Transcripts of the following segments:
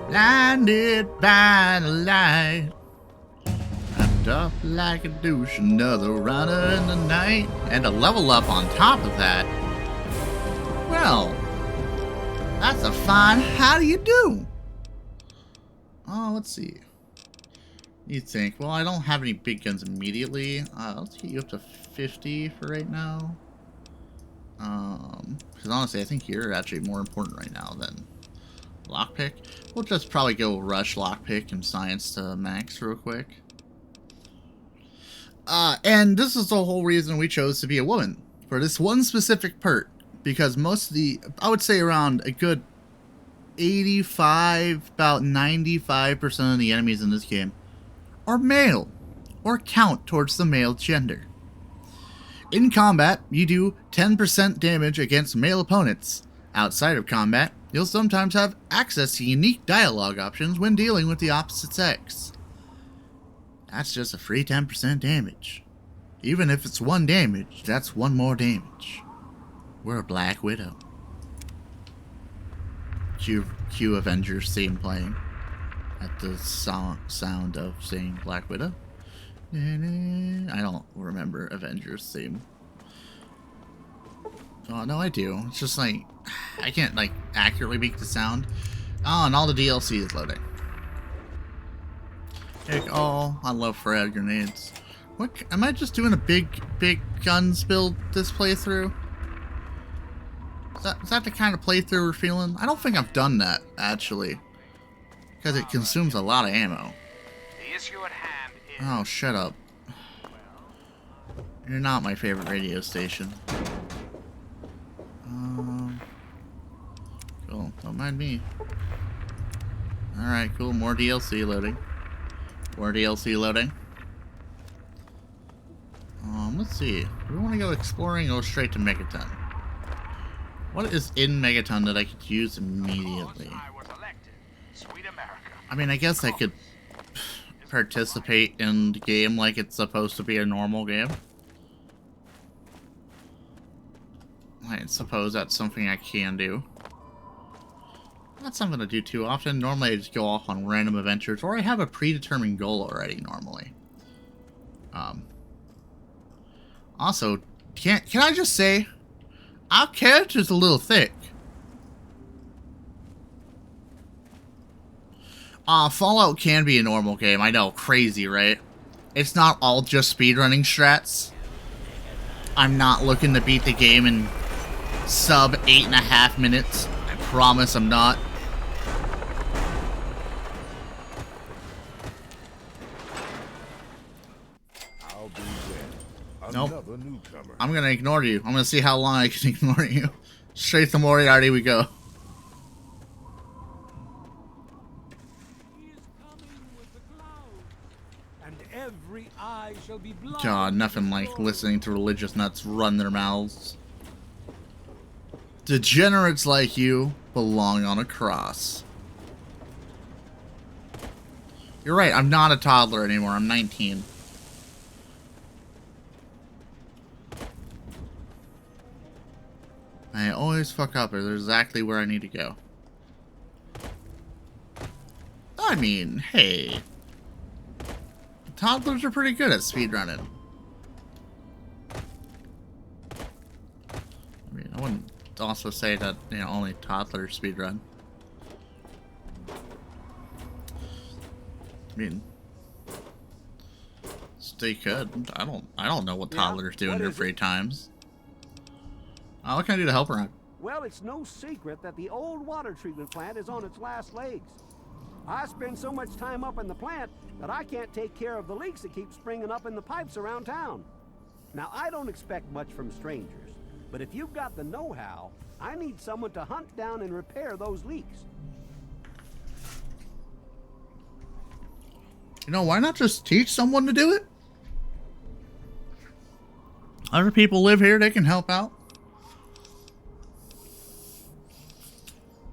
Blinded by the light. Wrapped up like a douche, another runner in the night. And a level up on top of that. Well, that's a fine how do you do? Oh, let's see. You think, well, I don't have any big guns immediately. Let's get you up to 50 for right now. Because honestly, I think you're actually more important right now than lockpick. We'll just probably go rush lockpick and science to max real quick. And this is the whole reason we chose to be a woman for this one specific perk, because most of the, I would say around a good 85, about 95% of the enemies in this game are male, or count towards the male gender. In combat, you do 10% damage against male opponents. Outside of combat, you'll sometimes have access to unique dialogue options when dealing with the opposite sex. That's just a free 10% damage. Even if it's 1 damage, that's 1 more damage. We're a Black Widow. Cue Avengers theme playing at the sound of saying Black Widow. I don't remember Avengers theme. Oh, no, I do. It's just like, I can't like accurately make the sound. Oh, and all the DLC is loading. Take all. I love frag grenades. What? Am I just doing a big guns build this playthrough? Is that the kind of playthrough we're feeling? I don't think I've done that, actually. Because it consumes a lot of ammo. The issue at hand is... Oh, shut up. You're not my favorite radio station. Cool. Don't mind me. Alright, cool. More DLC loading. More DLC loading. Let's see. Do we want to go exploring or go straight to Megaton? What is in Megaton that I could use immediately? I mean, I guess I could participate in the game like it's supposed to be a normal game. I suppose that's something I can do. Not something to do too often. Normally I just go off on random adventures, or I have a predetermined goal already normally. Also, can I just say, our character's a little thick. Fallout can be a normal game. I know, crazy, right? It's not all just speedrunning strats. I'm not looking to beat the game in sub 8.5 minutes. I promise I'm not. I'll be there. Nope. Another newcomer. I'm gonna ignore you. I'm gonna see how long I can ignore you. Straight to Moriarty we go. Every eye shall be blind. God, nothing like listening to religious nuts run their mouths. Degenerates like you belong on a cross. You're right, I'm not a toddler anymore. I'm 19. I always fuck up. It's exactly where I need to go. I mean, hey. Toddlers are pretty good at speedrunning. I mean, I wouldn't also say that, you know, only toddlers speedrun. I mean, they could. I don't know what toddlers do in their free times. What can I do to help her out? Well, it's no secret that the old water treatment plant is on its last legs. I spend so much time up in the plant that I can't take care of the leaks that keep springing up in the pipes around town. Now, I don't expect much from strangers, but if you've got the know-how, I need someone to hunt down and repair those leaks. You know, why not just teach someone to do it? Other people live here, they can help out.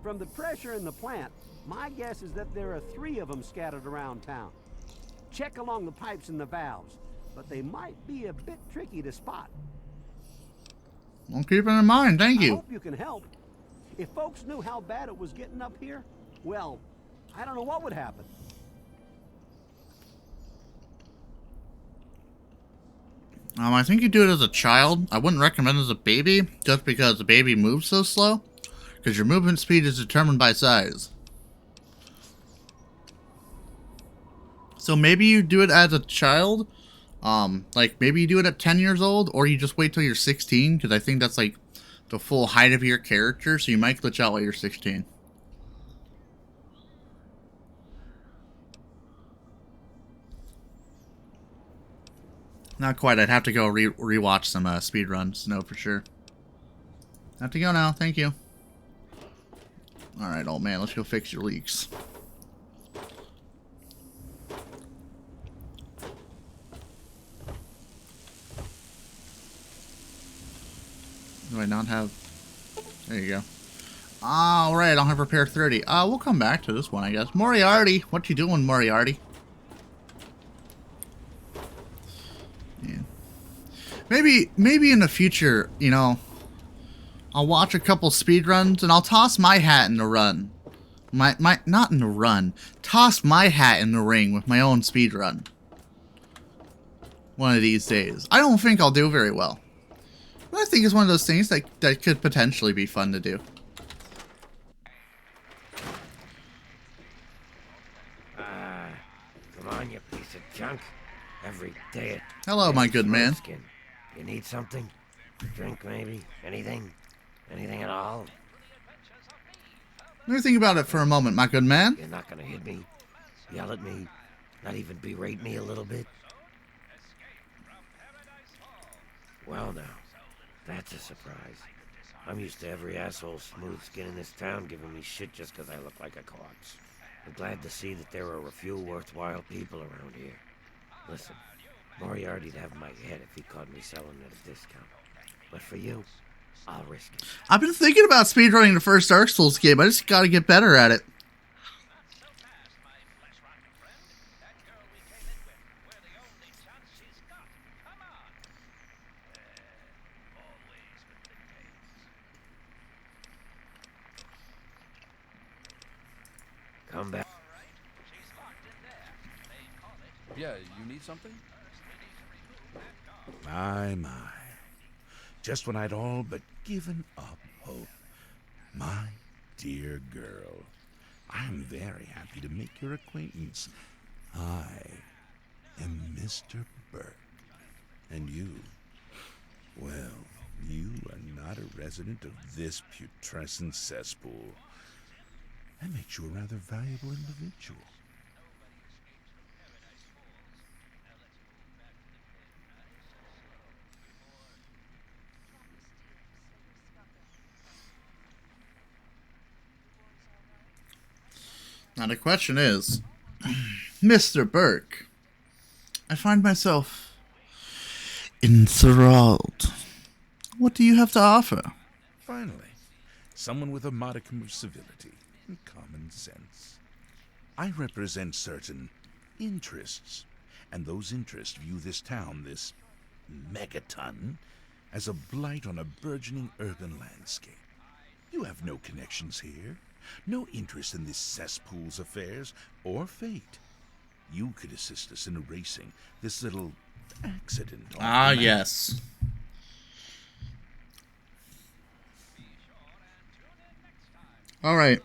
From the pressure in the plant, my guess is that there are 3 of them scattered around town. Check along the pipes and the valves, but they might be a bit tricky to spot. I'll keep it in mind, thank you. I hope you can help. If folks knew how bad it was getting up here, well, I don't know what would happen. I think you do it as a child. I wouldn't recommend it as a baby, just because the baby moves so slow. Because your movement speed is determined by size. So maybe you do it as a child. Like maybe you do it at 10 years old, or you just wait till you're 16, because I think that's like the full height of your character, so you might glitch out while you're 16. Not quite. I'd have to go rewatch some speedruns to know for sure. Have to go now. Thank you. Alright, old man. Let's go fix your leaks. Do I not have... There you go. Alright, I don't have repair 30. We'll come back to this one, I guess. Moriarty! What you doing, Moriarty? Yeah. Maybe in the future, you know, I'll watch a couple speedruns and I'll toss my hat in the run. Not in the run. Toss my hat in the ring with my own speedrun. One of these days. I don't think I'll do very well. But I think it's one of those things that could potentially be fun to do. Come on, you piece of junk. Every day. Hello, my good man. You need something? Drink, maybe? Anything? Anything at all? Let me think about it for a moment, my good man. You're not gonna hit me? Yell at me? Not even berate me a little bit? Well now, that's a surprise. I'm used to every asshole smooth skin in this town giving me shit just because I look like a corpse. I'm glad to see that there are a few worthwhile people around here. Listen, Moriarty'd have my head if he caught me selling at a discount. But for you, I'll risk it. I've been thinking about speedrunning the first Dark Souls game. I just gotta get better at it. Come back. Yeah, you need something? My. Just when I'd all but given up hope. My dear girl, I'm very happy to make your acquaintance. I am Mr. Burke. And you, well, you are not a resident of this putrescent cesspool. That makes you a rather valuable individual. Now the question is, Mr. Burke, I find myself enthralled. What do you have to offer? Finally, someone with a modicum of civility and common sense. I represent certain interests, and those interests view this town, this megaton, as a blight on a burgeoning urban landscape. You have no connections here, no interest in this cesspool's affairs or fate. You could assist us in erasing this little accident. Ah, yes. All right.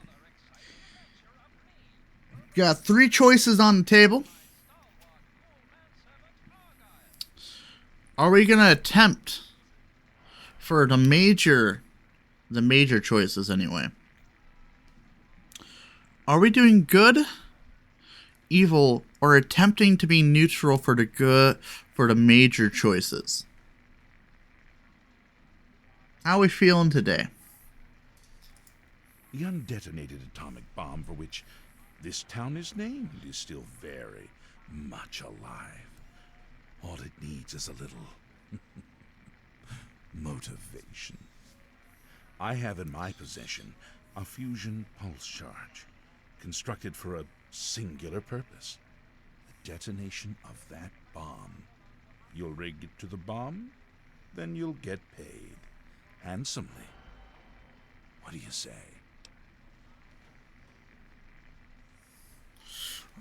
Got 3 choices on the table. Are we going to attempt for the major choices anyway? Are we doing good, evil, or attempting to be neutral for the major choices? How are we feeling today? The undetonated atomic bomb for which this town is named is still very much alive. All it needs is a little motivation. I have in my possession a fusion pulse charge, constructed for a singular purpose: the detonation of that bomb. You'll rig it to the bomb, then you'll get paid handsomely. What do you say?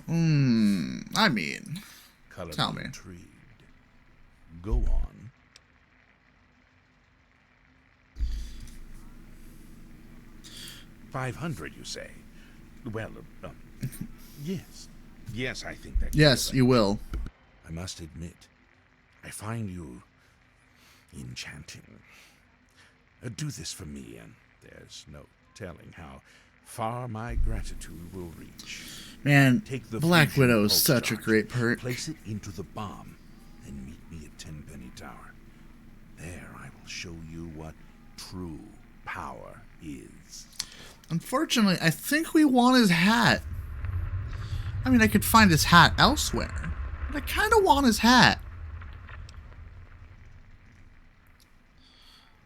I mean, Color Tell me me. intrigued. Go on. $500, you say? Well, yes. Yes, I think that yes, you will. I must admit, I find you enchanting. Do this for me, and there's no telling how far my gratitude will reach. Man, Take the Black fusion Widow is pulse such a charge, great perk. Place it into the bomb, and meet me at Tenpenny Tower. There I will show you what true power is. Unfortunately, I think we want his hat. I mean, I could find his hat elsewhere, but I kind of want his hat.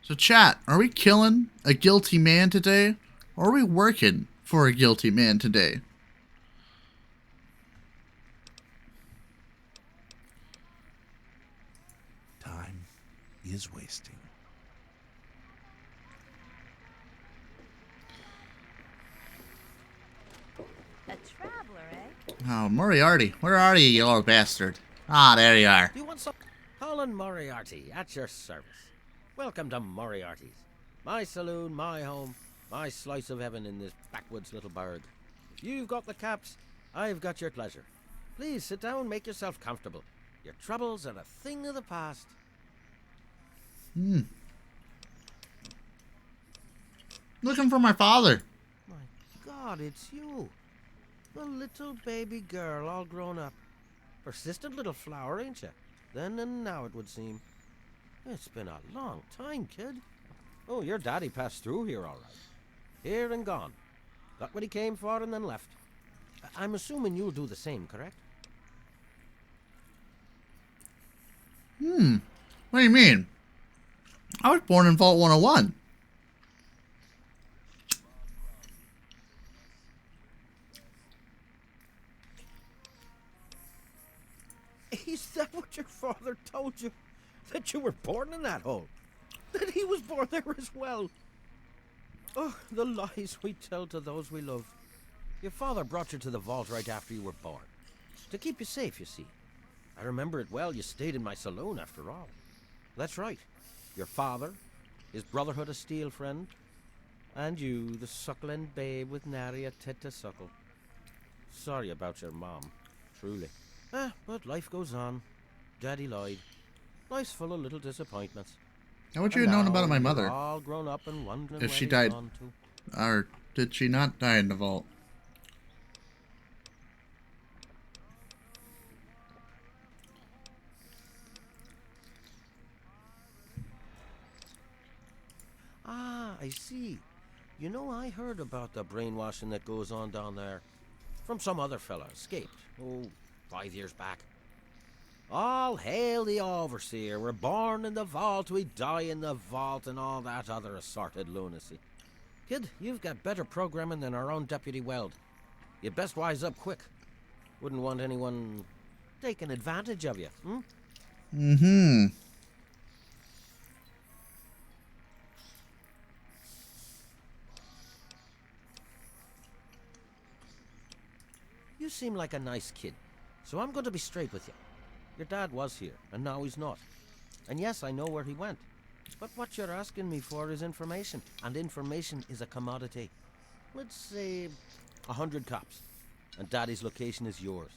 So chat, are we killing a guilty man today? Or are we working for a guilty man today? Time is wasting. A traveler, eh? Oh, Moriarty, where are you, you old bastard? Ah, there you are. Do you want some? Colin Moriarty, at your service. Welcome to Moriarty's. My saloon, my home, my slice of heaven in this backwoods little burg. If you've got the caps, I've got your pleasure. Please sit down, make yourself comfortable. Your troubles are a thing of the past. Looking for my father. My God, it's you. The little baby girl all grown up. Persistent little flower, ain't you? Then and now, it would seem. It's been a long time, kid. Oh, your daddy passed through here all right. Here and gone. Got what he came for and then left. I'm assuming you'll do the same, correct? What do you mean? I was born in Vault 101. Is that what your father told you? That you were born in that hole? That he was born there as well? Oh, the lies we tell to those we love. Your father brought you to the vault right after you were born. To keep you safe, you see. I remember it well. You stayed in my saloon after all. That's right. Your father, his Brotherhood of Steel friend, and you, the suckling babe with nary a tit to suckle. Sorry about your mom, truly. But life goes on. Daddy lied. Life's full of little disappointments. How would you have known about my you're mother? all grown up and wondering If where she he's died. gone to. Or did she not die in the vault? Ah, I see. You know, I heard about the brainwashing that goes on down there. From some other fella, escaped. 5 years back. All hail the overseer. We're born in the vault, we die in the vault, and all that other assorted lunacy. Kid, you've got better programming than our own Deputy Weld. You'd best wise up quick. Wouldn't want anyone taking advantage of you, You seem like a nice kid, so I'm going to be straight with you. Your dad was here, and now he's not. And yes, I know where he went. But what you're asking me for is information, and information is a commodity. Let's say 100 cops, and Daddy's location is yours.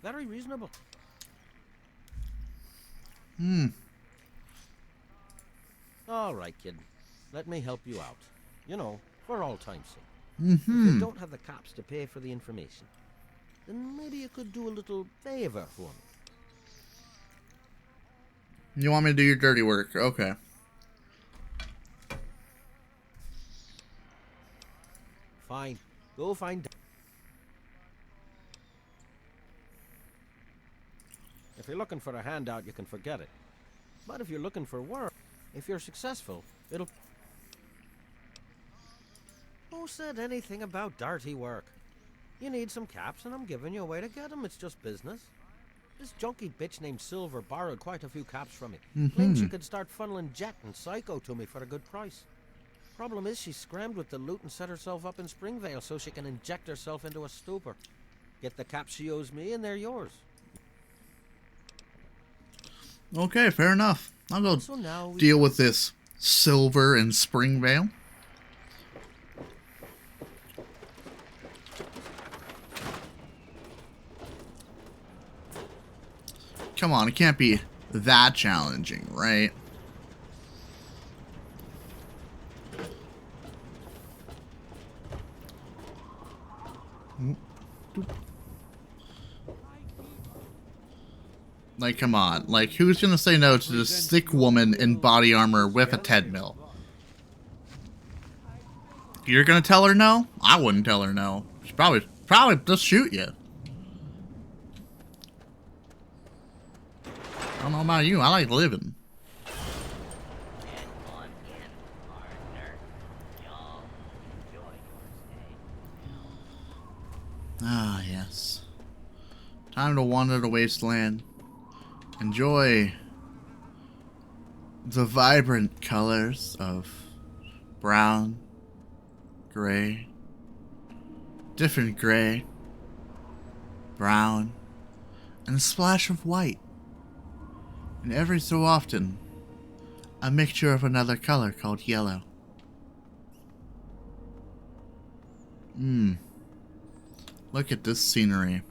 Very reasonable. All right, kid. Let me help you out. You know, for all time's sake. If you don't have the cops to pay for the information, then maybe you could do a little favor for me. You want me to do your dirty work? Okay. Fine. Go find... If you're looking for a handout, you can forget it. But if you're looking for work, if you're successful, it'll... Who said anything about dirty work? You need some caps, and I'm giving you a way to get them. It's just business. This junky bitch named Silver borrowed quite a few caps from me. Claimed she could start funneling Jet and Psycho to me for a good price. Problem is, she scrammed with the loot and set herself up in Springvale so she can inject herself into a stupor. Get the cap she owes me, and they're yours. Okay, fair enough. I'll go So now we deal with this silver in Springvale. Come on, it can't be that challenging, right? Like, come on. Like, who's gonna say no to this thick woman in body armor with a Ted mill? You're gonna tell her no? I wouldn't tell her no. She'd probably just shoot you. I don't know about you. I like living. Ah, yes. Time to wander the wasteland. Enjoy the vibrant colors of brown, gray, different gray, brown, and a splash of white. And every so often, a mixture of another color called yellow. Look at this scenery.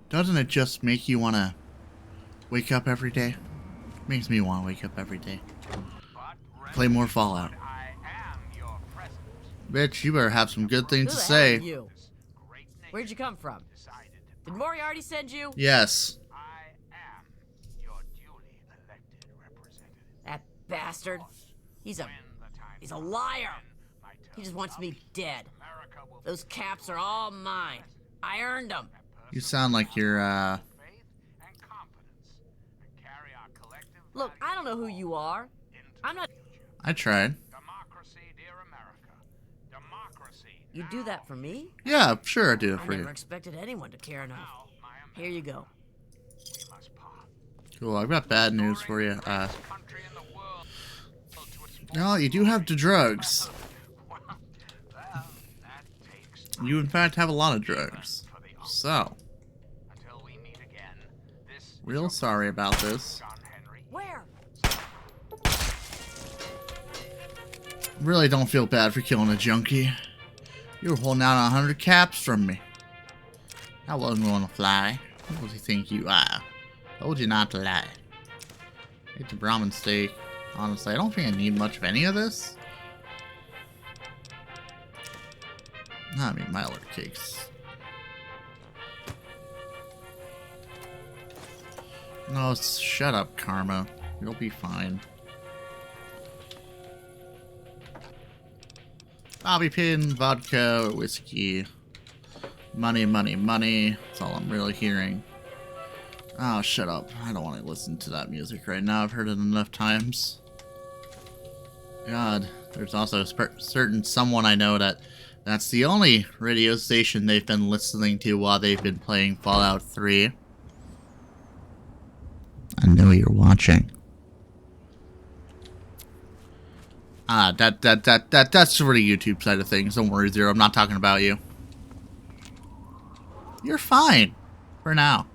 Doesn't it just make you want to wake up every day? Makes me want to wake up every day. Play more Fallout. Bitch, you better have some good things to say. You? Where'd you come from? Did Moriarty send you? Yes. That bastard. He's a liar. He just wants me dead. Those caps are all mine. I earned them. You sound like you're, Look, I don't know who you are. I'm not... I tried. You do that for me? Yeah, sure I do it I for never you. expected anyone to care enough. Here you go. Cool, I've got bad news for you. No, you do have the drugs. You in fact have a lot of drugs. So, real sorry about this. Where? Really don't feel bad for killing a junkie. You were holding out 100 caps from me. That wasn't going to fly. What do you think you are? Told you not to lie. Ate the Brahmin steak. Honestly, I don't think I need much of any of this. I mean, my order cakes. No, shut up, Karma. You'll be fine. Bobby pin, vodka, whiskey. Money, money, money. That's all I'm really hearing. Oh, shut up. I don't want to listen to that music right now. I've heard it enough times. God, there's also a certain someone I know that's the only radio station they've been listening to while they've been playing Fallout 3. I know you're watching. That's for the YouTube side of things. Don't worry, Zero. I'm not talking about you. You're fine. For now.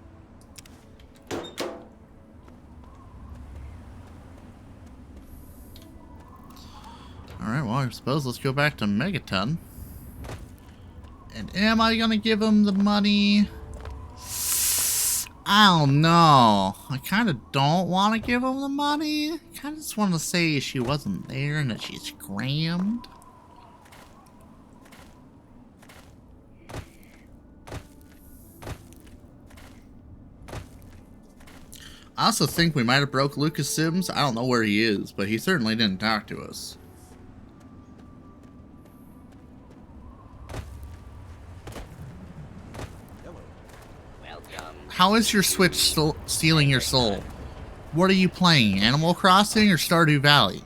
Alright, well, I suppose let's go back to Megaton. And am I gonna give him the money? I don't know. I kind of don't want to give him the money. I kind of just want to say she wasn't there and that she's scrammed. I also think we might have broke Lucas Sims. I don't know where he is, but he certainly didn't talk to us. How is your Switch stealing your soul? What are you playing, Animal Crossing or Stardew Valley?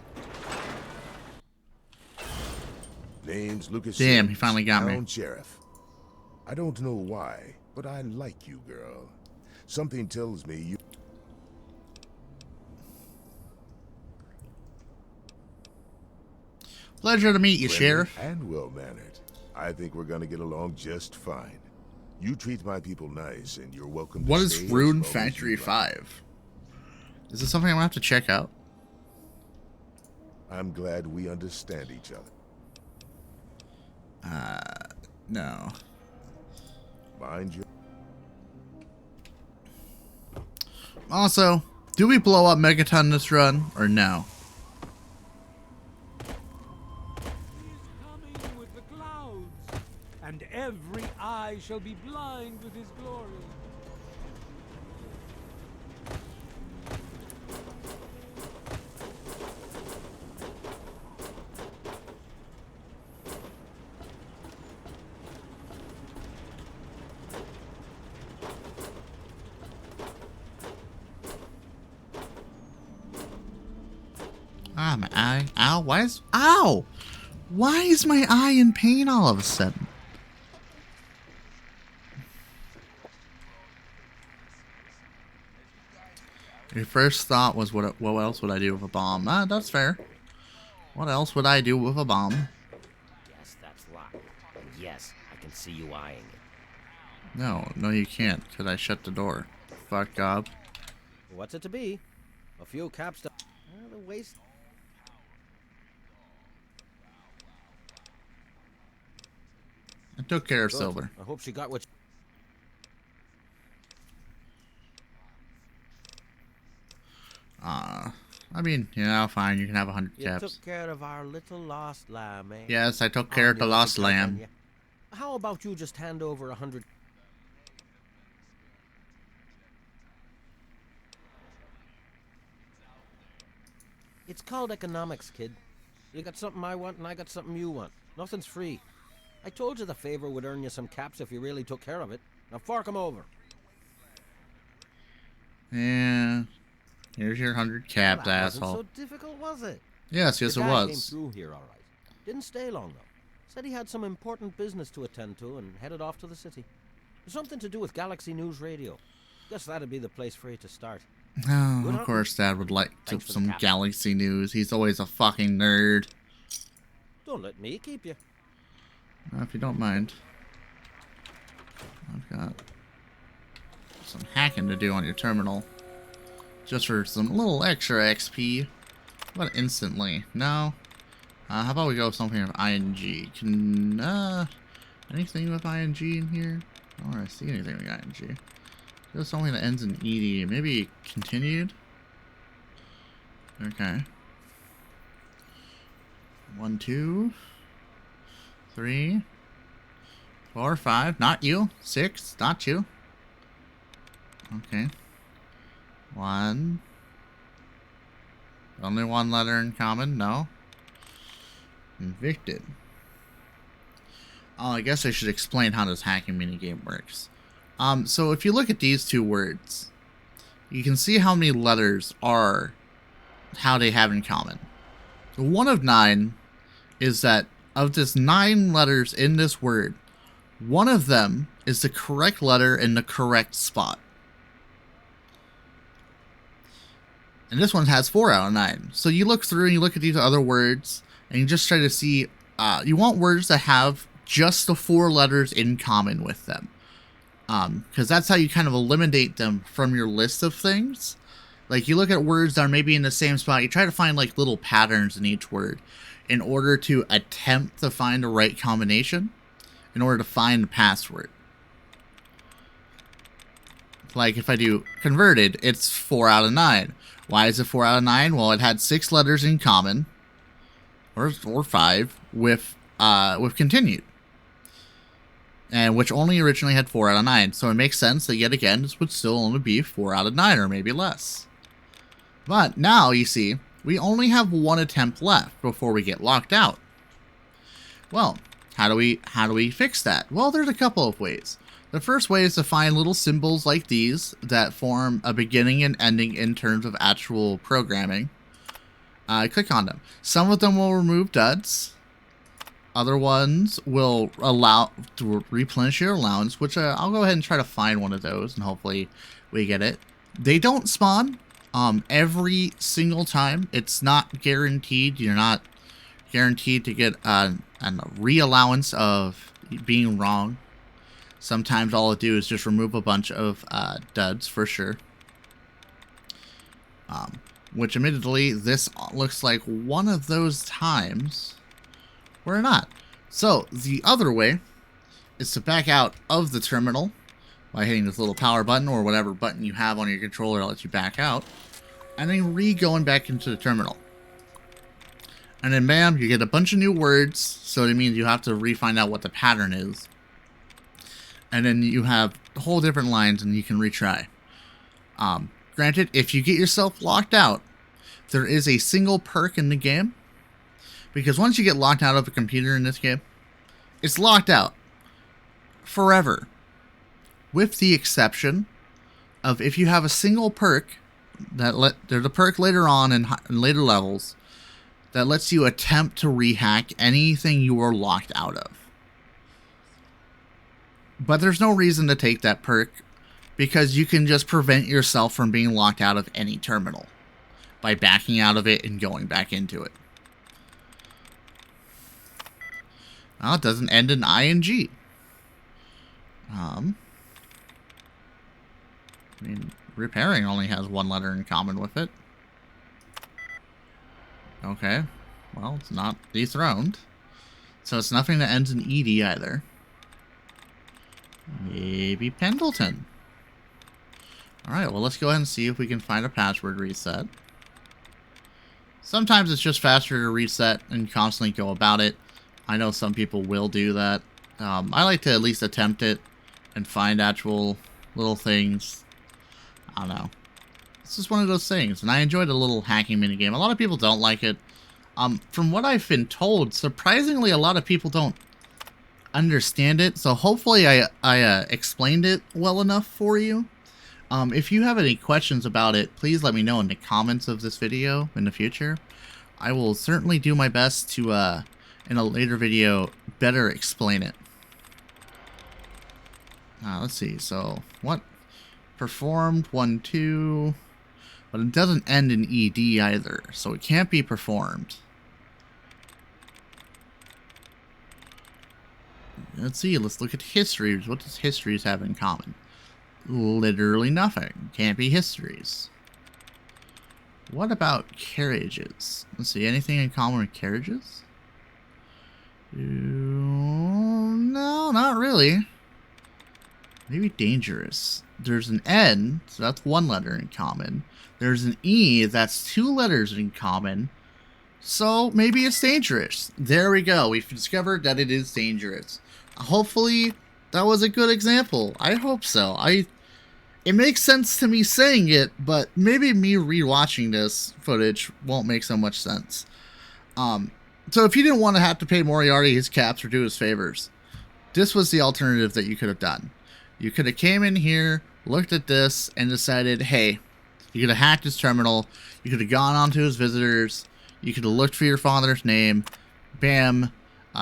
Name's Lucas. Damn, he finally got me. Town Sheriff. I don't know why, but I like you, girl. Something tells me you... Pleasure to meet you, friendly Sheriff. and well-mannered. I think we're gonna get along just fine. You treat my people nice, and you're welcome. What to is stay as Rune long as Factory you like. 5? Is this something I'm gonna have to check out? I'm glad we understand each other. No. Mind you. Also, do we blow up Megaton this run, or no? He's coming with the clouds, and every eye shall be blind with his glory. Ah, my eye. Ow, why is... Ow! Why is my eye in pain all of a sudden? Your first thought was, what else would I do with a bomb? Ah, that's fair. What else would I do with a bomb? Yes, that's locked. And yes, I can see you eyeing it. No, you can't, because I shut the door. Fuck up. What's it to be? A few caps to... the waste... I took care of Good. Silver. I hope she got what... I mean, fine, you can have 100 You caps. took care of our little lost lamb, eh? Yes, I took care of the lost lamb. How about you just hand over 100... It's called economics, kid. You got something I want and I got something you want. Nothing's free. I told you the favor would earn you some caps if you really took care of it. Now fork 'em over. Yeah. Here's your 100 caps, That asshole. wasn't so difficult, was it? Yes, Your it dad was. came through here all right. Didn't stay long, though. Said he had some important business to attend to and headed off to the city. Something to do with Galaxy News Radio. Guess that'd be the place for you to start. Oh, Good of course Dad would like Thanks for the some cap. Galaxy News. He's always a fucking nerd. Don't let me keep you. If you don't mind. I've got some hacking to do on your terminal. Just for some little extra XP. How about instantly? No? How about we go with something with ING? Can, anything with ING in here? I don't really see anything with ING. Just something that ends in ED. Maybe continued? Okay. 1, 2, 3, 4, 5. Not you. 6. Not you. Okay. 1. Only one letter in common? No. Convicted. Oh, I guess I should explain how this hacking minigame works. So if you look at these two words, you can see how many letters are how they have in common. So 1 of 9 is that of this 9 letters in this word, 1 of them is the correct letter in the correct spot. And this one has 4 out of 9. So you look through and you look at these other words and you just try to see, you want words that have just the 4 letters in common with them. Because that's how you kind of eliminate them from your list of things. Like you look at words that are maybe in the same spot, you try to find like little patterns in each word in order to attempt to find the right combination in order to find the password. Like if I do converted, it's 4 out of 9. Why is it 4 out of 9? Well, it had 6 letters in common, or 5 with continued, and which only originally had 4 out of 9. So it makes sense that yet again this would still only be 4 out of 9, or maybe less. But now you see we only have 1 attempt left before we get locked out. Well, how do we fix that? Well, there's a couple of ways. The first way is to find little symbols like these that form a beginning and ending in terms of actual programming. Click on them. Some of them will remove duds. Other ones will allow to replenish your allowance, which I'll go ahead and try to find one of those, and hopefully we get it. They don't spawn every single time. It's not guaranteed. You're not guaranteed to get a re-allowance of being wrong. Sometimes all it do is just remove a bunch of duds for sure. Which admittedly, this looks like one of those times where not. So the other way is to back out of the terminal by hitting this little power button or whatever button you have on your controller that lets you back out, and then going back into the terminal. And then bam, you get a bunch of new words, so it means you have to re-find out what the pattern is. And then you have whole different lines and you can retry. Granted, if you get yourself locked out, there is a single perk in the game. Because once you get locked out of a computer in this game, it's locked out forever. With the exception of if you have a single perk, there's a perk later on in later levels that lets you attempt to rehack anything you are locked out of. But there's no reason to take that perk, because you can just prevent yourself from being locked out of any terminal by backing out of it and going back into it. Well, it doesn't end in ing. I mean, repairing only has one letter in common with it. Okay, well, it's not dethroned. So it's nothing that ends in ed either. Maybe Pendleton. Alright, well, let's go ahead and see if we can find a password reset. Sometimes it's just faster to reset and constantly go about it. I know some people will do that. I like to at least attempt it and find actual little things. I don't know. It's just one of those things, and I enjoyed a little hacking minigame. A lot of people don't like it. From what I've been told, surprisingly, a lot of people don't understand it, so hopefully I explained it well enough for you. If you have any questions about it, please let me know in the comments of this video in the future. I will certainly do my best to, in a later video, better explain it. Let's see, so, what? Performed, 1, 2, but it doesn't end in ed either, so it can't be performed. Let's see, let's look at histories. What does histories have in common? Literally nothing. Can't be histories. What about carriages? Let's see, anything in common with carriages? No, not really. Maybe dangerous. There's an N, so that's one letter in common. There's an E, that's 2 letters in common. So maybe it's dangerous. There we go. We've discovered that it is dangerous. Hopefully that was a good example. I hope so. It makes sense to me saying it, but maybe me rewatching this footage won't make so much sense. So if you didn't want to have to pay Moriarty his caps or do his favors, this was the alternative that you could have done. You could have came in here, looked at this, and decided, hey, you could have hacked his terminal, you could have gone onto his visitors, you could have looked for your father's name, bam,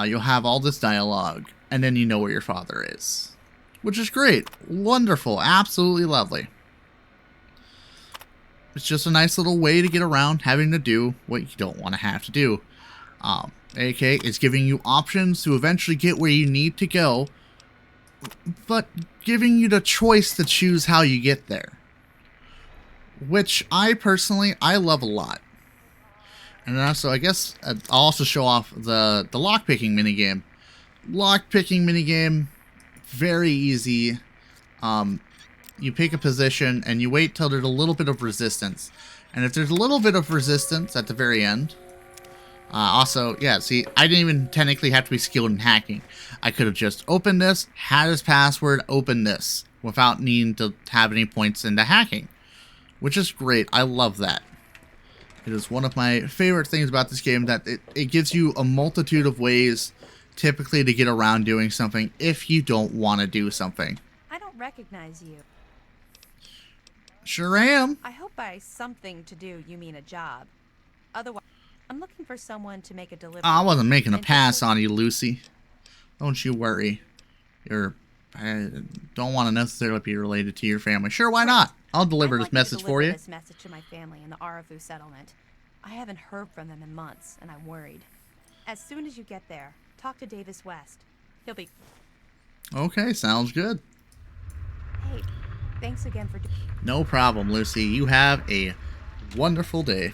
you'll have all this dialogue, and then you know where your father is. Which is great. Wonderful. Absolutely lovely. It's just a nice little way to get around having to do what you don't want to have to do. AK is giving you options to eventually get where you need to go, but giving you the choice to choose how you get there. Which I personally love a lot. And also, I guess I'll also show off the lockpicking minigame. Lockpicking minigame, very easy. You pick a position and you wait till there's a little bit of resistance. And if there's a little bit of resistance at the very end, also, yeah, see, I didn't even technically have to be skilled in hacking. I could have just opened this, had his password, opened this, without needing to have any points into hacking. Which is great. I love that. It is one of my favorite things about this game, that it gives you a multitude of ways typically to get around doing something if you don't want to do something. I don't recognize you. Sure am. I hope by something to do you mean a job. Otherwise, I'm looking for someone to make a delivery. I wasn't making a pass on you, Lucy. Don't you worry. I don't want to necessarily be related to your family. Sure, why not? I'll deliver this message for you. This message to my family in the Arafu settlement. I haven't heard from them in months, and I'm worried. As soon as you get there, talk to Davis West. He'll be... Okay, sounds good. Hey, thanks again for. No problem, Lucy. You have a wonderful day.